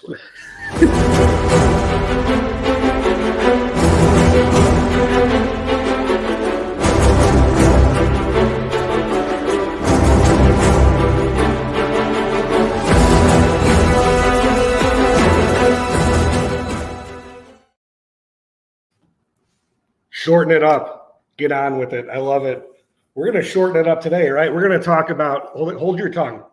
swear. Shorten it up. Get on with it. I love it. We're going to shorten it up today, right? We're going to talk about, hold your tongue.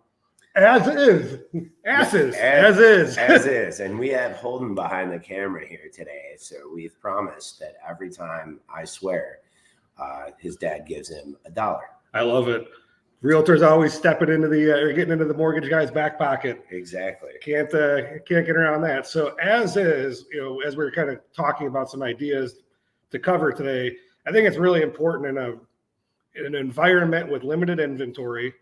As is. As is. And we have Holden behind the camera here today. So we've promised that every time I swear, his dad gives him $1. I love it. Realtors always stepping into the getting into the mortgage guy's back pocket. Exactly. Can't get around that. So as is, as we're kind of talking about some ideas to cover today, I think it's really important in an environment with limited inventory.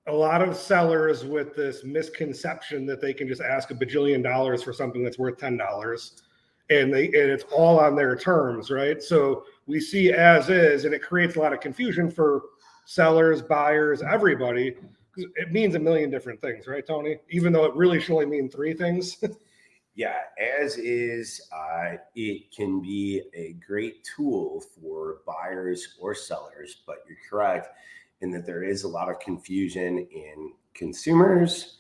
A lot of sellers with this misconception that they can just ask $1 bajillion for something that's worth $10, and it's all on their terms, right? So we see as is, and it creates a lot of confusion for sellers, buyers, everybody. It means a million different things, right, Tony? Even though it really should only mean 3 things. Yeah, as is, it can be a great tool for buyers or sellers, but you're correct in that there is a lot of confusion in consumers,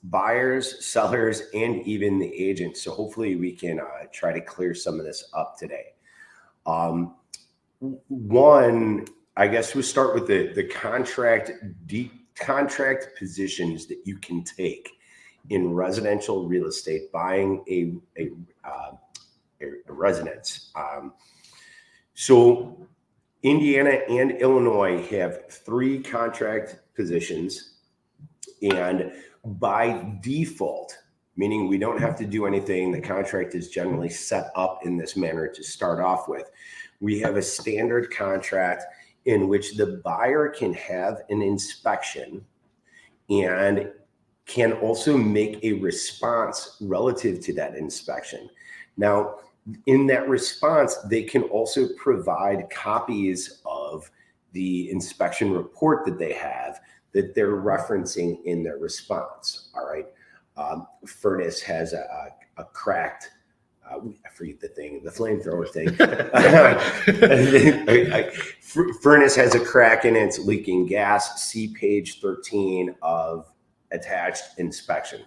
buyers, sellers, and even the agents. So hopefully we can try to clear some of this up today. One, I guess we'll start with the contract positions that you can take in residential real estate, buying a residence. So Indiana and Illinois have 3 contract positions, and by default, meaning we don't have to do anything, the contract is generally set up in this manner to start off with. We have a standard contract in which the buyer can have an inspection and can also make a response relative to that inspection. Now, in that response, they can also provide copies of the inspection report that they have that they're referencing in their response. All right. Furnace has a cracked, I forget the flamethrower thing. Furnace has a crack and it's leaking gas. See page 13 of attached inspection.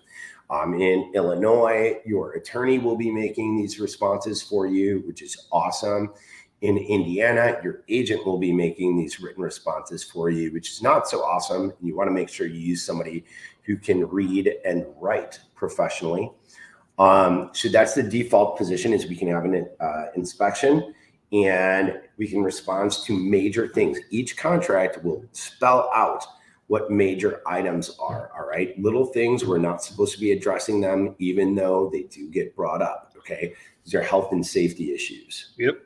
In Illinois, your attorney will be making these responses for you, which is awesome. In Indiana, your agent will be making these written responses for you, which is not so awesome. You want to make sure you use somebody who can read and write professionally. So that's the default position, is we can have an inspection and we can respond to major things. Each contract will spell out what major items are. All right. Little things, we're not supposed to be addressing them, even though they do get brought up. Okay. These are health and safety issues. Yep.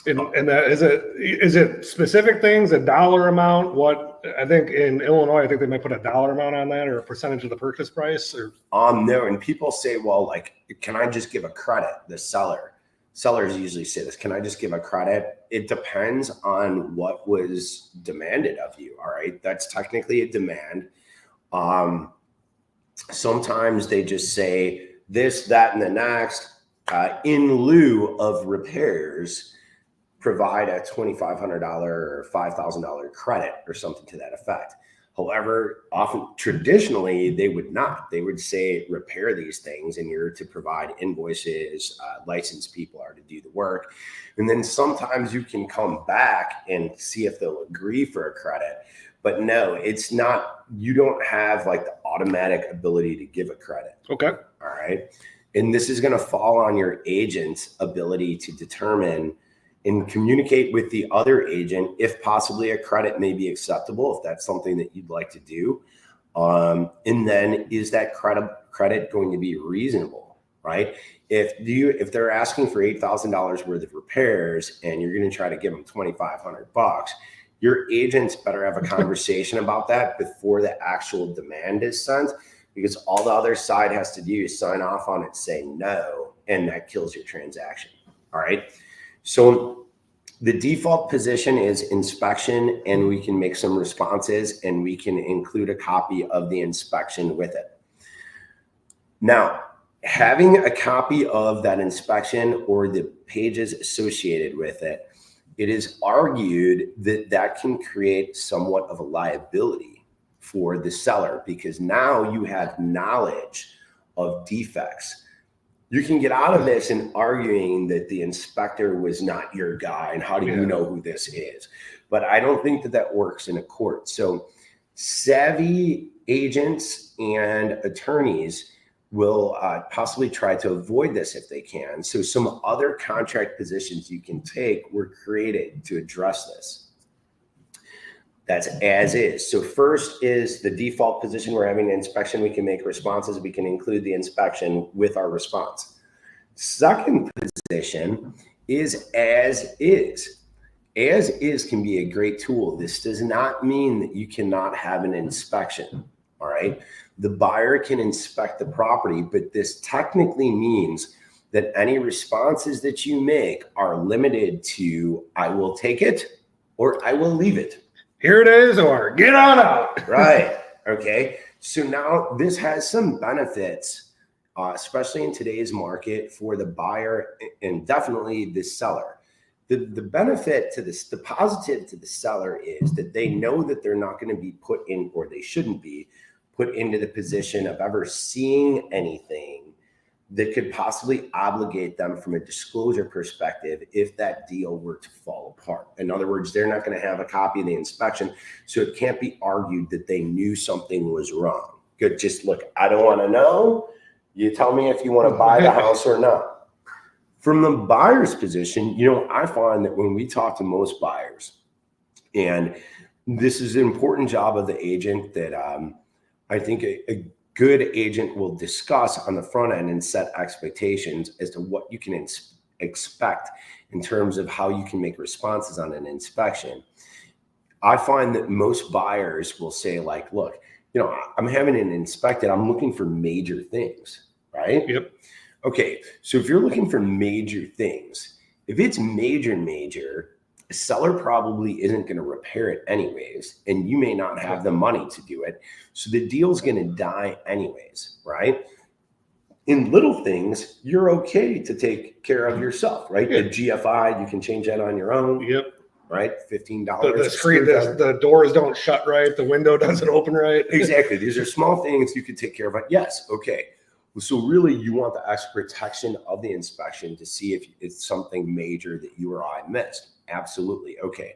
And that is it specific things, a dollar amount? What I think in Illinois, I think they might put a dollar amount on that, or a percentage of the purchase price, or no. And people say, well, like, can I just give a credit? The sellers usually say this, can I just give a credit? It depends on what was demanded of you. All right. That's technically a demand. Sometimes they just say this, that, and the next, in lieu of repairs, provide a $2,500 or $5,000 credit or something to that effect. However, often traditionally they would not. They would say repair these things and you're to provide invoices, licensed people are to do the work. And then sometimes you can come back and see if they'll agree for a credit. But no, it's not, you don't have like the automatic ability to give a credit. Okay. All right. And this is going to fall on your agent's ability to determine and communicate with the other agent if possibly a credit may be acceptable, if that's something that you'd like to do. And then is that credit going to be reasonable, right? If they're asking for $8,000 worth of repairs and you're going to try to give them $2,500, your agents better have a conversation about that before the actual demand is sent, because all the other side has to do is sign off on it, say no, and that kills your transaction. All right. So the default position is inspection, and we can make some responses and we can include a copy of the inspection with it. Now, having a copy of that inspection or the pages associated with it, it is argued that that can create somewhat of a liability for the seller, because now you have knowledge of defects. You can get out of this in arguing that the inspector was not your guy and how do you know who this is? But I don't think that that works in a court. So savvy agents and attorneys will possibly try to avoid this if they can. So some other contract positions you can take were created to address this. That's as is. So first is the default position. We're having an inspection. We can make responses. We can include the inspection with our response. Second position is as is. As is can be a great tool. This does not mean that you cannot have an inspection. All right. The buyer can inspect the property, but this technically means that any responses that you make are limited to, I will take it or I will leave it. Here it is, or get on out. Right. Okay. So now this has some benefits, especially in today's market for the buyer and definitely the seller. The benefit to this, the positive to the seller is that they know that they're not going to be put in, or they shouldn't be put into the position of ever seeing anything that could possibly obligate them from a disclosure perspective if that deal were to fall apart. In other words, they're not going to have a copy of the inspection, so it can't be argued that they knew something was wrong. Good, just look, I don't want to know. You tell me if you want to buy the house or not. From the buyer's position, I find that when we talk to most buyers, and this is an important job of the agent that I think a good agent will discuss on the front end and set expectations as to what you can expect in terms of how you can make responses on an inspection. I find that most buyers will say, like, look, I'm having it inspected. I'm looking for major things, right? Yep. Okay. So if you're looking for major things, if it's major, a seller probably isn't going to repair it anyways, and you may not have the money to do it. So the deal's going to die anyways, right? In little things, you're okay to take care of yourself, right? Yeah. The GFI, you can change that on your own. Yep. Right? $15. The screen, the doors don't shut right. The window doesn't open right. Exactly. These are small things you could take care of. Yes. Okay. So really, you want the extra protection of the inspection to see if it's something major that you or I missed. Absolutely. Okay.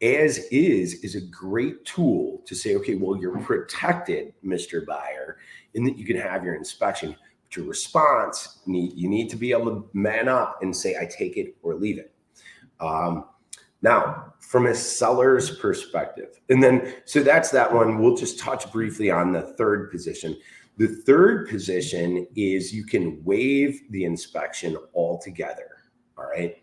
As is a great tool to say, okay, well, you're protected, Mr. Buyer, in that you can have your inspection, but your response, you need to be able to man up and say, I take it or leave it. Now, from a seller's perspective, and then, so that's that one. We'll just touch briefly on the third position. The third position is you can waive the inspection altogether. All right.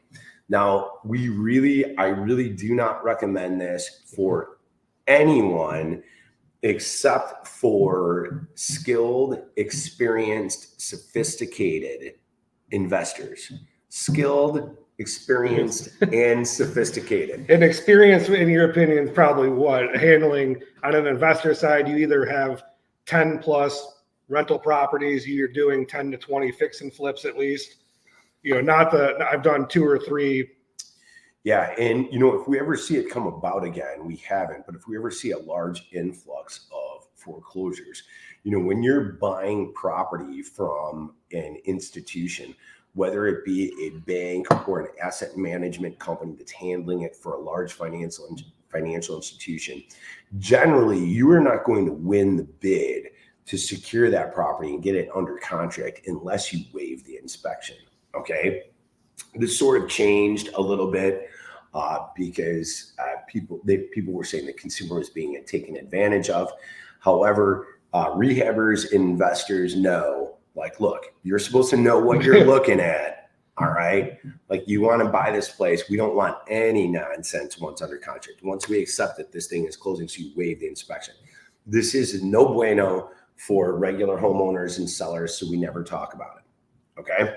Now, I really do not recommend this for anyone except for skilled, experienced, sophisticated investors. Skilled, experienced, and sophisticated. And experience, in your opinion, is probably what? Handling on an investor side, you either have 10 plus rental properties, you're doing 10 to 20 fix and flips at least. I've done 2 or 3. Yeah. And, if we ever see it come about again, we haven't, but if we ever see a large influx of foreclosures, when you're buying property from an institution, whether it be a bank or an asset management company that's handling it for a large financial institution, generally you are not going to win the bid to secure that property and get it under contract unless you waive the inspection. Okay. This sort of changed a little bit because people were saying the consumer was being taken advantage of. However, rehabbers and investors know, like, look, you're supposed to know what you're looking at. All right. Like, you want to buy this place. We don't want any nonsense once under contract. Once we accept that this thing is closing, so you waive the inspection. This is no bueno for regular homeowners and sellers, so we never talk about it. Okay.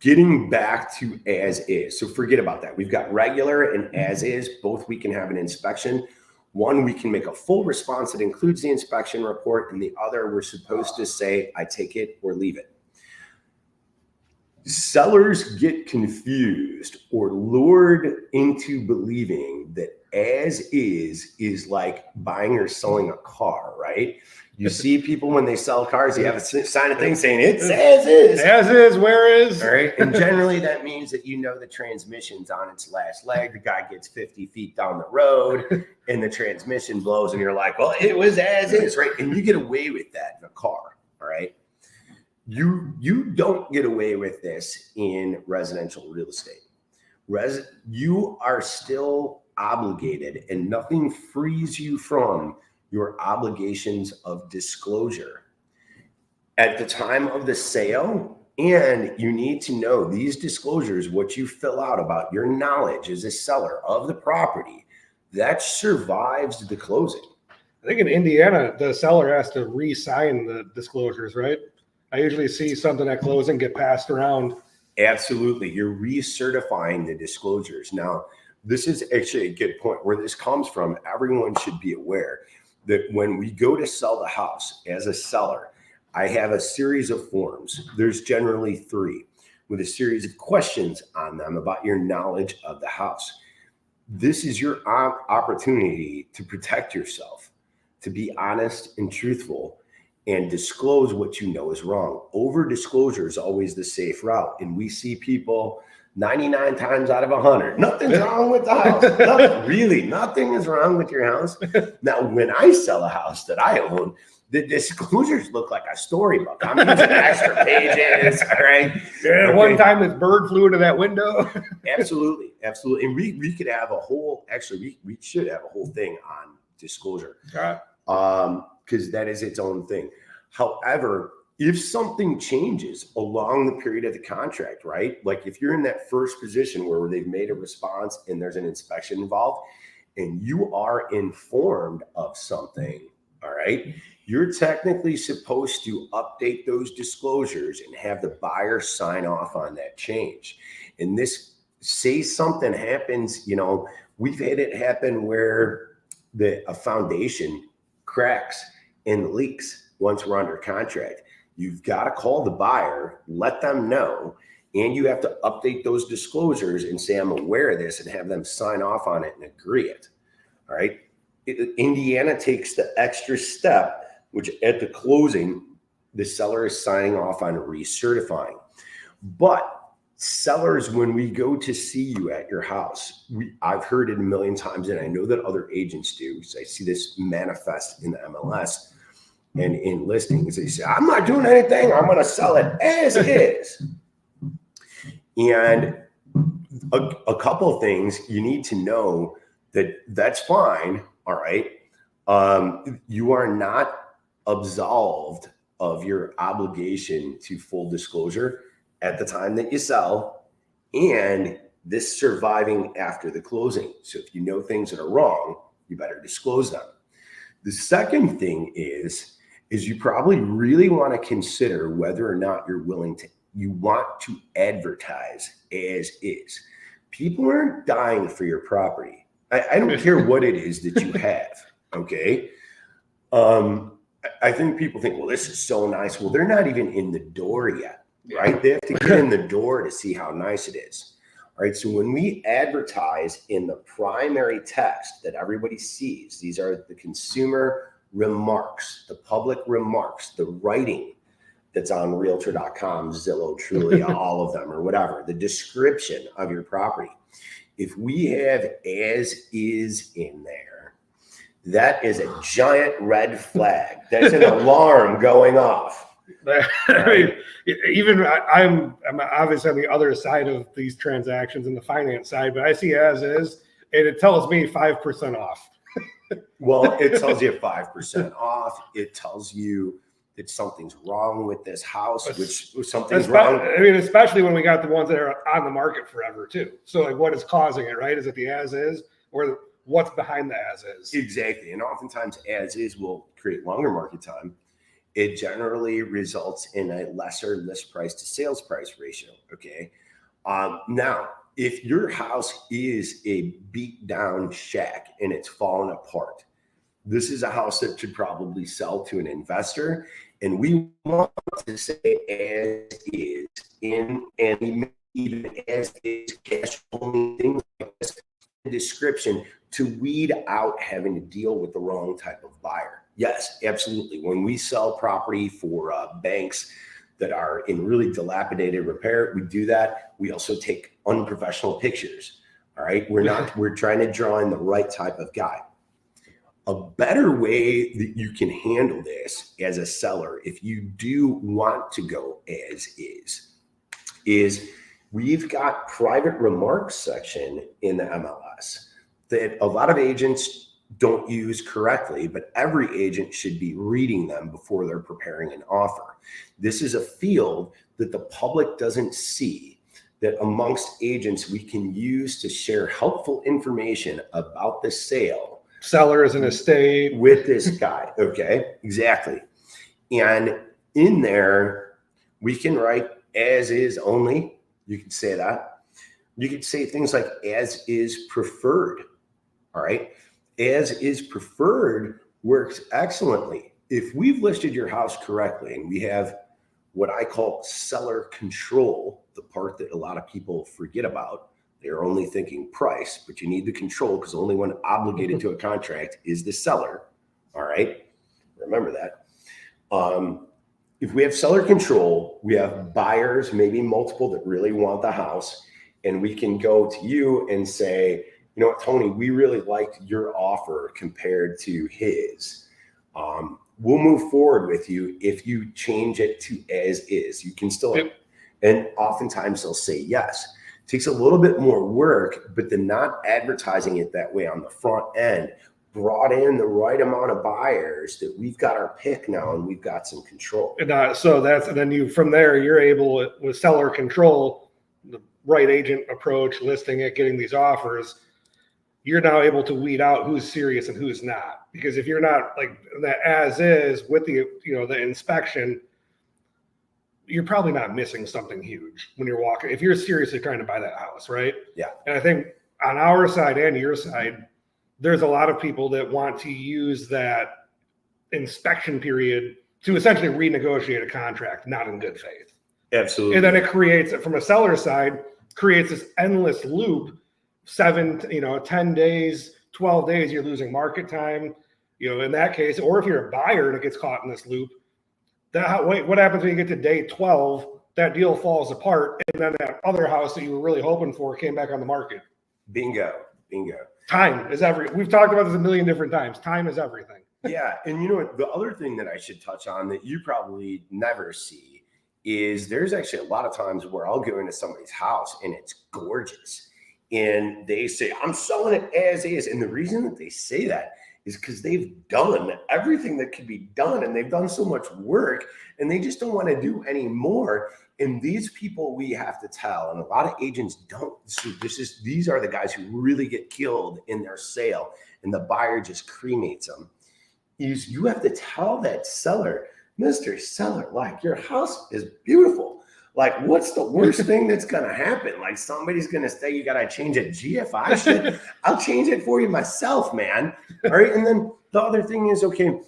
Getting back to as is. So forget about that. We've got regular and as is. Both we can have an inspection. One, we can make a full response that includes the inspection report, and the other, we're supposed to say, I take it or leave it. Sellers get confused or lured into believing that as is like buying or selling a car, right? You see people when they sell cars, you have a sign a thing saying it's as is. As is, where is? All right. And generally that means that the transmission's on its last leg. The guy gets 50 feet down the road and the transmission blows and you're like, well, it was as is, right? And you get away with that in a car, all right? You don't get away with this in residential real estate. You are still obligated, and nothing frees you from your obligations of disclosure at the time of the sale. And you need to know these disclosures, what you fill out about your knowledge as a seller of the property, that survives the closing. I think in Indiana, the seller has to re-sign the disclosures, right? I usually see something at closing get passed around. Absolutely. You're recertifying the disclosures. Now, this is actually a good point. Where this comes from, everyone should be aware that when we go to sell the house as a seller, I have a series of forms. There's generally 3 with a series of questions on them about your knowledge of the house. This is your opportunity to protect yourself, to be honest and truthful, and disclose what you know is wrong. Over disclosure is always the safe route. And we see people 99 times out of 100, nothing's wrong with the house. Nothing is wrong with your house. Now, when I sell a house that I own, the disclosures look like a storybook. I'm using extra pages, all right? Yeah, okay. One time this bird flew into that window. Absolutely. And we could have a whole, we should have a whole thing on disclosure. Because that is its own thing. However, if something changes along the period of the contract, right? Like if you're in that first position where they've made a response and there's an inspection involved and you are informed of something, all right, you're technically supposed to update those disclosures and have the buyer sign off on that change. And this, say something happens, we've had it happen where a foundation cracks and leaks once we're under contract. You've got to call the buyer, let them know, and you have to update those disclosures and say, I'm aware of this, and have them sign off on it and agree it. All right. Indiana takes the extra step, which at the closing, the seller is signing off on recertifying. But sellers, when we go to see you at your house, I've heard it a million times, and I know that other agents do. So I see this manifest in the MLS and in listings. They say, I'm not doing anything. I'm going to sell it as is. And a couple of things you need to know that's fine. All right. You are not absolved of your obligation to full disclosure at the time that you sell, and this surviving after the closing. So if you know things that are wrong, you better disclose them. The second thing is you probably really want to consider whether or not you want to advertise as is. People aren't dying for your property. I don't care what it is that you have. Okay. I think people think, well, this is so nice. Well, they're not even in the door yet, right? They have to get in the door to see how nice it is. All right. So when we advertise in the primary text that everybody sees, these are the consumer remarks, the public remarks, the writing that's on Realtor.com, Zillow, Trulia, all of them, or whatever, the description of your property. If we have as is in there, that is a giant red flag. That's an alarm going off. Right? Even I'm obviously on the other side of these transactions in the finance side, but I see as is, and it tells me 5% off. Well, it tells you 5% off. It tells you that something's wrong with this house, which something's wrong. I mean, especially when we got the ones that are on the market forever too. So like, what is causing it, right? Is it the as is, or what's behind the as is? Exactly. And oftentimes as is will create longer market time. It generally results in a lesser list price to sales price ratio. Okay. Now if your house is a beat down shack and it's fallen apart, this is a house that should probably sell to an investor. And we want to say as is in, and even as is cash only, things like this description to weed out having to deal with the wrong type of buyer. Yes, absolutely. When we sell property for banks that are in really dilapidated repair, we do that. We also take unprofessional pictures. All right. We're trying to draw in the right type of guy. A better way that you can handle this as a seller, if you do want to go as is we've got private remarks section in the MLS that a lot of agents don't use correctly, but every agent should be reading them before they're preparing an offer. This is a field that the public doesn't see, that amongst agents we can use to share helpful information about the sale. Seller is an estate with this guy. Okay, exactly. And in there, we can write as is only. You could say that. You could say things like as is preferred. All right. As is preferred works excellently. If we've listed your house correctly and we have what I call seller control, the part that a lot of people forget about, they're only thinking price, but you need the control because the only one obligated to a contract is the seller. All right. Remember that. If we have seller control, we have buyers, maybe multiple, that really want the house. And we can go to you and say, you know what, Tony, we really liked your offer compared to his. We'll move forward with you if you change it to as is. You can still, and oftentimes they'll say yes. It takes a little bit more work, but the not advertising it that way on the front end brought in the right amount of buyers that we've got our pick now and we've got some control. And so that's, and then you, from there, you're able with seller control, the right agent approach, listing it, getting these offers, you're now able to weed out who's serious and who's not. Because if you're not like that as is with the, you know, the inspection, you're probably not missing something huge when you're walking, if you're seriously trying to buy that house, right? Yeah. And I think on our side and your side, there's a lot of people that want to use that inspection period to essentially renegotiate a contract, not in good faith. Absolutely. And then it creates, from a seller side, creates this endless loop, 10 days, 12 days, you're losing market time, you know, in that case. Or if you're a buyer and it gets caught in this loop, what happens when you get to day 12, that deal falls apart, and then that other house that you were really hoping for came back on the market? Bingo. Time is everything. We've talked about this a million different times. Time is everything. Yeah. And you know what? The other thing that I should touch on that you probably never see is there's actually a lot of times where I'll go into somebody's house and it's gorgeous. And they say, I'm selling it as is. And the reason that they say that is because they've done everything that could be done, and they've done so much work, and they just don't want to do any more. And these people we have to tell, and a lot of agents don't. So these are the guys who really get killed in their sale, and the buyer just cremates them. You have to tell that seller, Mr. Seller, like, your house is beautiful. Like, what's the worst thing that's going to happen? Like, somebody's going to say, you got to change a GFI shit. I'll change it for you myself, man. All right. And then the other thing is, okay,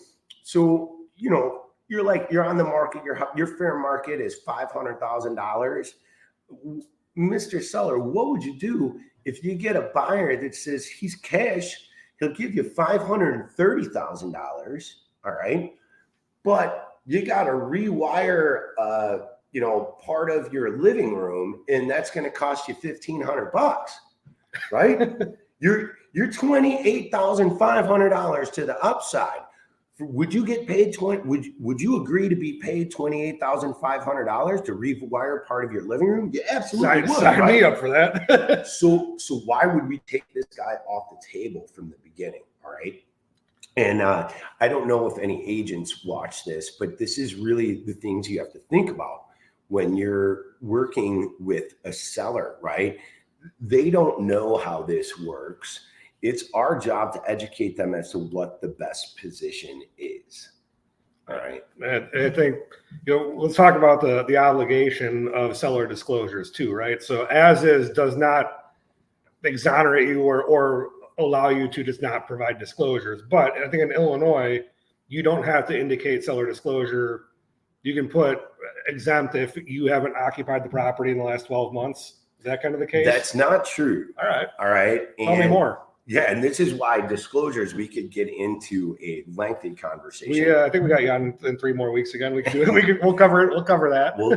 so, you know, you're on the market, your fair market is $500,000. Mr. Seller, what would you do if you get a buyer that says he's cash, he'll give you $530,000. All right. But you got to rewire, part of your living room, and that's going to cost you $1,500, right? You're $28,500 to the upside. Would you get paid would you agree to be paid $28,500 to rewire part of your living room? You absolutely would. Sign me up for that. So why would we take this guy off the table from the beginning? All right. And I don't know if any agents watch this, but this is really the things you have to think about when you're working with a seller, right? They don't know how this works. It's our job to educate them as to what the best position is. All right. And I think, let's talk about the obligation of seller disclosures too, right? So as is does not exonerate you or allow you to just not provide disclosures. But I think in Illinois, you don't have to indicate seller disclosure. You can put exempt if you haven't occupied the property in the last 12 months. Is that kind of the case? That's not true. All right. All right. Tell me more. Yeah, and this is why disclosures, we could get into a lengthy conversation. Yeah, I think we got you on in 3 more weeks again. We can do it. We'll cover it. We'll cover that. We'll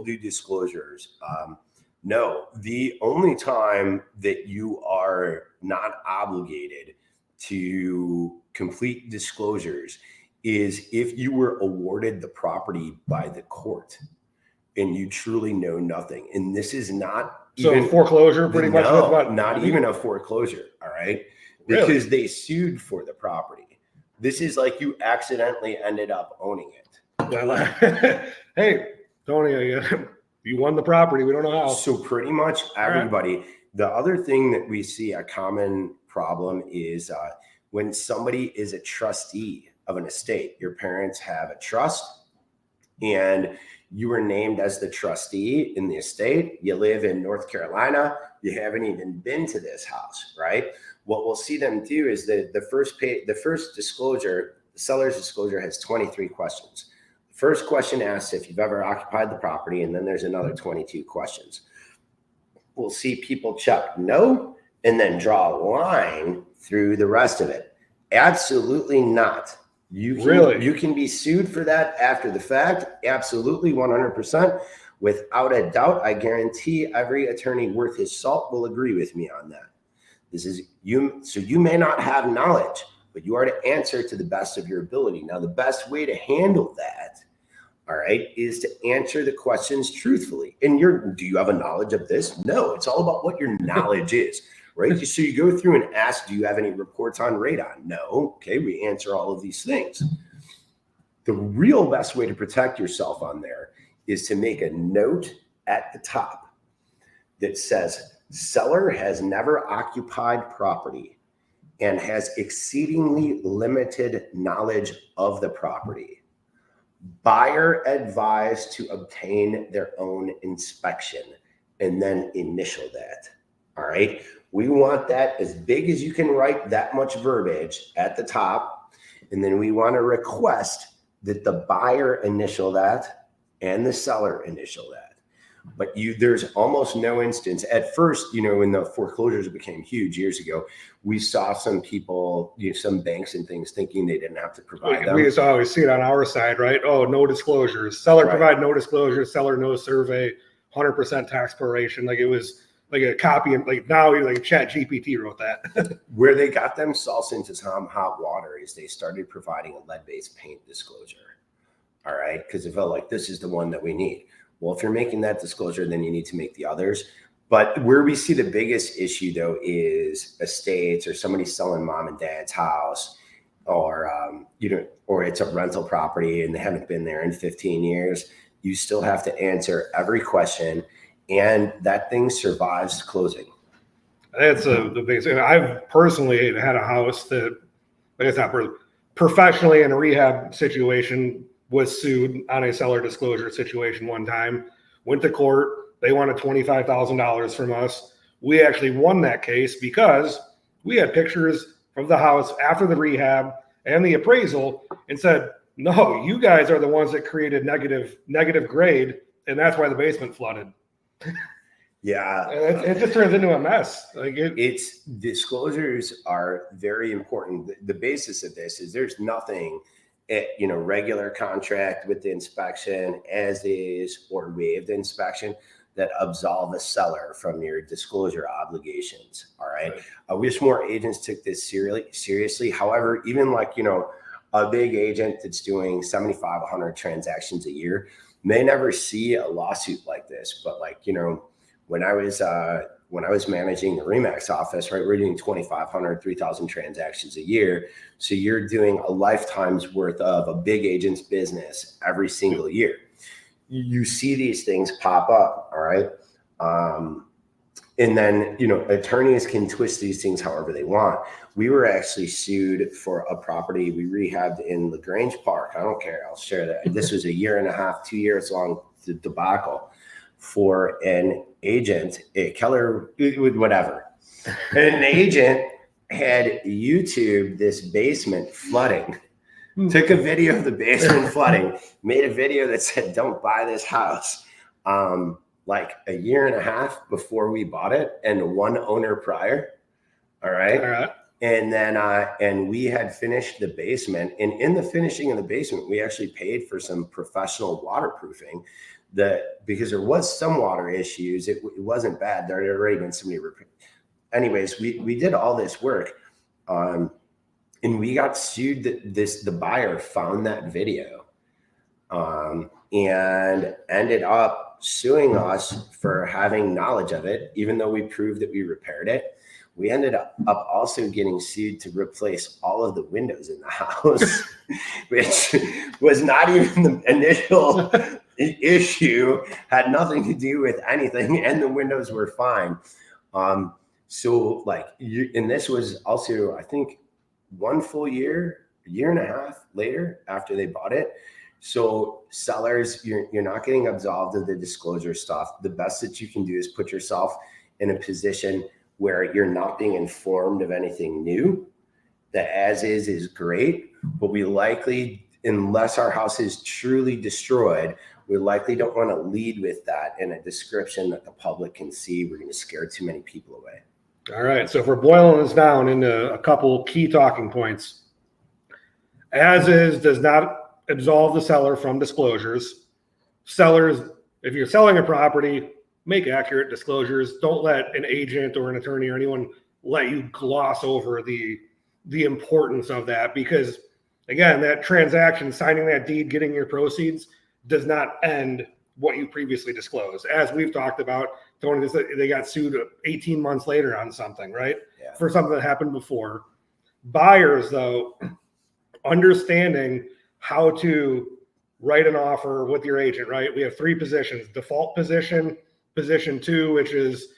do disclosures. No, the only time that you are not obligated to complete disclosures is if you were awarded the property by the court and you truly know nothing. And this is not even foreclosure, pretty much. Not even a foreclosure. All right. Really? Because they sued for the property. This is like you accidentally ended up owning it. Hey, Tony, you won the property. We don't know how. So pretty much everybody. The other thing that we see a common problem is when somebody is a trustee of an estate. Your parents have a trust and you were named as the trustee in the estate. You live in North Carolina. You haven't even been to this house, right? What we'll see them do is the first disclosure, the seller's disclosure has 23 questions. The first question asks if you've ever occupied the property, and then there's another 22 questions. We'll see people check no, and then draw a line through the rest of it. Absolutely not. You can be sued for that after the fact. Absolutely, 100%. Without a doubt, I guarantee every attorney worth his salt will agree with me on that. This is you. So you may not have knowledge, but you are to answer to the best of your ability. Now, the best way to handle that, all right, is to answer the questions truthfully. And do you have a knowledge of this? No, it's all about what your knowledge is. Right. So you go through and ask, do you have any reports on radon? No. Okay. We answer all of these things. The real best way to protect yourself on there is to make a note at the top that says seller has never occupied property and has exceedingly limited knowledge of the property. Buyer advised to obtain their own inspection, and then initial that. All right. We want that as big as you can write, that much verbiage at the top. And then we want to request that the buyer initial that and the seller initial that. But there's almost no instance. At first, when the foreclosures became huge years ago, we saw some people, some banks and things thinking they didn't have to provide them. We used to always see it on our side, right? Oh, no disclosures. Seller provide no disclosures. Seller no survey. 100% tax proration. Like it was like a copy, and like now like Chat GPT wrote that. Where they got themselves into some hot water is they started providing a lead-based paint disclosure. All right, because it felt like this is the one that we need. Well, if you're making that disclosure, then you need to make the others. But where we see the biggest issue, though, is estates or somebody selling mom and dad's house, or or it's a rental property and they haven't been there in 15 years. You still have to answer every question, and that thing survives closing. That's the biggest thing. I've personally had a house that, I guess not professionally in a rehab situation, was sued on a seller disclosure situation one time. Went to court. They wanted $25,000 from us. We actually won that case because we had pictures of the house after the rehab and the appraisal and said, no, you guys are the ones that created negative grade, and that's why the basement flooded. Yeah. And it just turns into a mess. It's disclosures are very important. The basis of this is there's nothing, regular contract with the inspection as is or waived inspection that absolve a seller from your disclosure obligations. All right. I wish more agents took this seriously. However, even a big agent that's doing 75, 100 transactions a year may never see a lawsuit like this. But when I was managing the RE/MAX office, right, we're doing 2,500, 3,000 transactions a year. So you're doing a lifetime's worth of a big agent's business every single year. You see these things pop up, all right? And then, attorneys can twist these things however they want. We were actually sued for a property we rehabbed in LaGrange Park. I don't care. I'll share that. This was a 1.5, 2 years long debacle for an agent, Keller, whatever. And an agent had YouTubed this basement flooding, took a video of the basement flooding, made a video that said, don't buy this house. Like a 1.5 before we bought it and one owner prior. All right. And then, and we had finished the basement, and in the finishing of the basement, we actually paid for some professional waterproofing because there was some water issues. It wasn't bad. There had already been somebody repaired. Anyways, we did all this work, and we got sued. The buyer found that video, and ended up suing us for having knowledge of it, even though we proved that we repaired it. We ended up also getting sued to replace all of the windows in the house, which was not even the initial issue, had nothing to do with anything, and the windows were fine. So and this was also, I think, 1 full year, 1.5 later after they bought it. So sellers, you're not getting absolved of the disclosure stuff. The best that you can do is put yourself in a position where you're not being informed of anything new. The as is great, but we likely, unless our house is truly destroyed, we likely don't want to lead with that in a description that the public can see. We're going to scare too many people away. All right. So if we're boiling this down into a couple key talking points, as is does not absolve the seller from disclosures. Sellers, if you're selling a property, make accurate disclosures. Don't let an agent or an attorney or anyone let you gloss over the importance of that, because again, that transaction, signing that deed, getting your proceeds does not end what you previously disclosed. As we've talked about, Tony, they got sued 18 months later on something, right? Yeah. For something that happened before. Buyers, though, understanding how to write an offer with your agent, right? We have 3 positions: default position, position 2, which is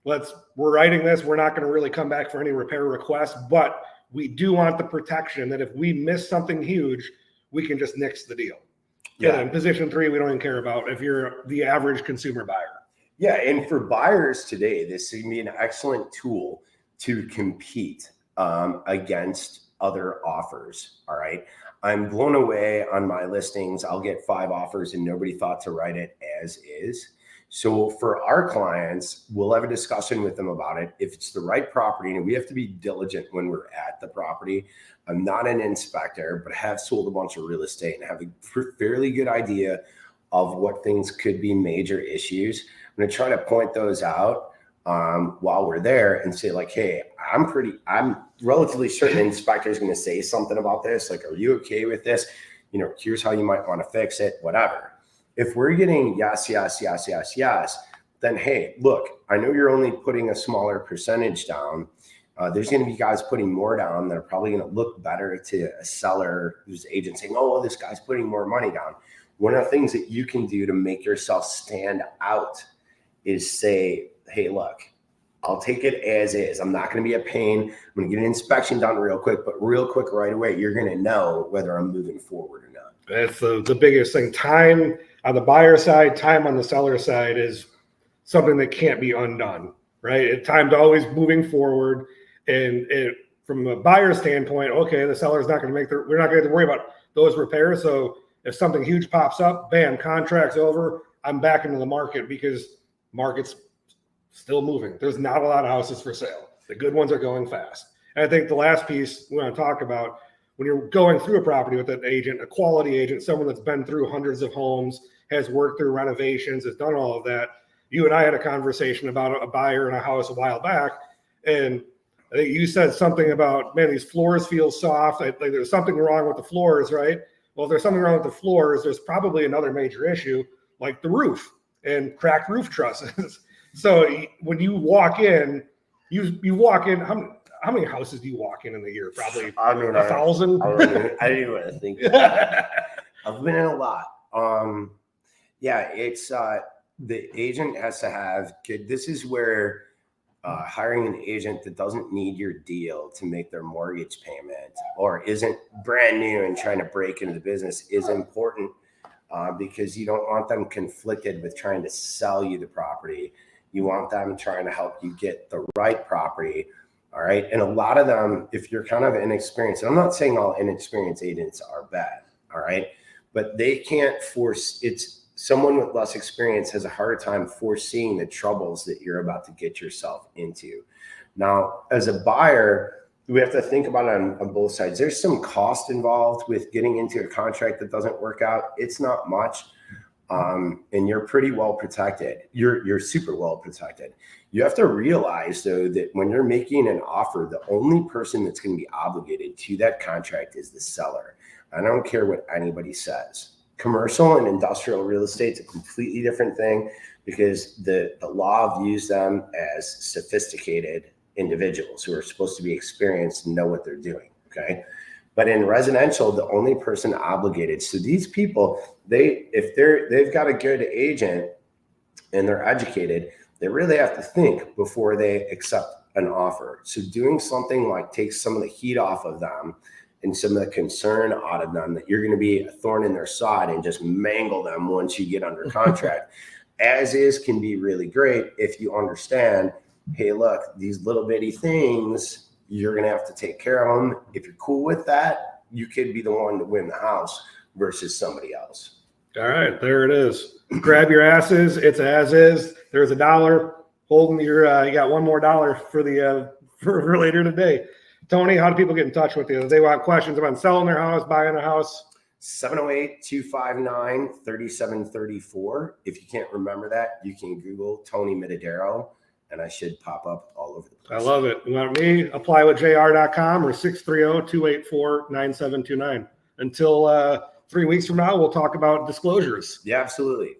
we're writing this. We're not going to really come back for any repair requests, but we do want the protection that if we miss something huge, we can just nix the deal. Yeah. And position 3, we don't even care about if you're the average consumer buyer. Yeah. And for buyers today, this can be an excellent tool to compete against other offers. All right. I'm blown away on my listings. I'll get 5 offers and nobody thought to write it as is. So for our clients, we'll have a discussion with them about it. If it's the right property, and we have to be diligent when we're at the property. I'm not an inspector, but have sold a bunch of real estate and have a fairly good idea of what things could be major issues. I'm going to try to point those out while we're there and say like, hey, I'm relatively certain the inspector is going to say something about this. Like, are you okay with this? Here's how you might want to fix it, whatever. If we're getting yes, then hey, look, I know you're only putting a smaller percentage down. There's going to be guys putting more down that are probably going to look better to a seller whose agent saying, oh, well, this guy's putting more money down. One of the things that you can do to make yourself stand out is say, hey, look, I'll take it as is. I'm not going to be a pain. I'm going to get an inspection done real quick, but real quick right away, you're going to know whether I'm moving forward or not. That's the biggest thing. Time on the buyer side, time on the seller side is something that can't be undone, right? Time's always moving forward. And from a buyer standpoint, okay, the seller's not going to we're not going to have to worry about those repairs. So if something huge pops up, bam, contract's over. I'm back into the market because market's still moving. There's not a lot of houses for sale. The good ones are going fast. And I think the last piece we want to talk about, when you're going through a property with an agent, a quality agent, someone that's been through hundreds of homes, has worked through renovations, has done all of that. You and I had a conversation about a buyer in a house a while back, and I think you said something about, man, these floors feel soft. Like there's something wrong with the floors, right? Well, if there's something wrong with the floors, there's probably another major issue like the roof and cracked roof trusses. So when you walk in, you walk in, how many houses do you walk in a year? Probably 1,000. I didn't even want to think. I've been in a lot. Yeah, it's the agent has to have good. This is where hiring an agent that doesn't need your deal to make their mortgage payment or isn't brand new and trying to break into the business is important because you don't want them conflicted with trying to sell you the property. You want them trying to help you get the right property. All right. And a lot of them, if you're kind of inexperienced, and I'm not saying all inexperienced agents are bad. All right. But they can't force someone with less experience has a harder time foreseeing the troubles that you're about to get yourself into. Now, as a buyer, we have to think about it on both sides. There's some cost involved with getting into a contract that doesn't work out. It's not much. And you're pretty well protected. You're super well protected. You have to realize, though, that when you're making an offer, the only person that's going to be obligated to that contract is the seller. I don't care what anybody says. Commercial and industrial real estate is a completely different thing because the law views them as sophisticated individuals who are supposed to be experienced and know what they're doing. Okay. But in residential, the only person obligated. So these people, they've got a good agent and they're educated, they really have to think before they accept an offer. So doing something like take some of the heat off of them and some of the concern out of them that you're going to be a thorn in their side and just mangle them once you get under contract, as is can be really great if you understand, hey, look, these little bitty things, you're going to have to take care of them. If you're cool with that, you could be the one to win the house versus somebody else. All right, there it is. Grab your asses. It's as is. There's $1 holding your. You got $1 more for the for later today. Tony, how do people get in touch with you? If they want questions about selling their house, buying a house. 708-259-3734. If you can't remember that, you can Google Tony Mitidiero, and I should pop up all over the place. I love it. You want me? Apply with JR.com or 630-284-9729. Until 3 weeks from now, we'll talk about disclosures. Yeah, absolutely.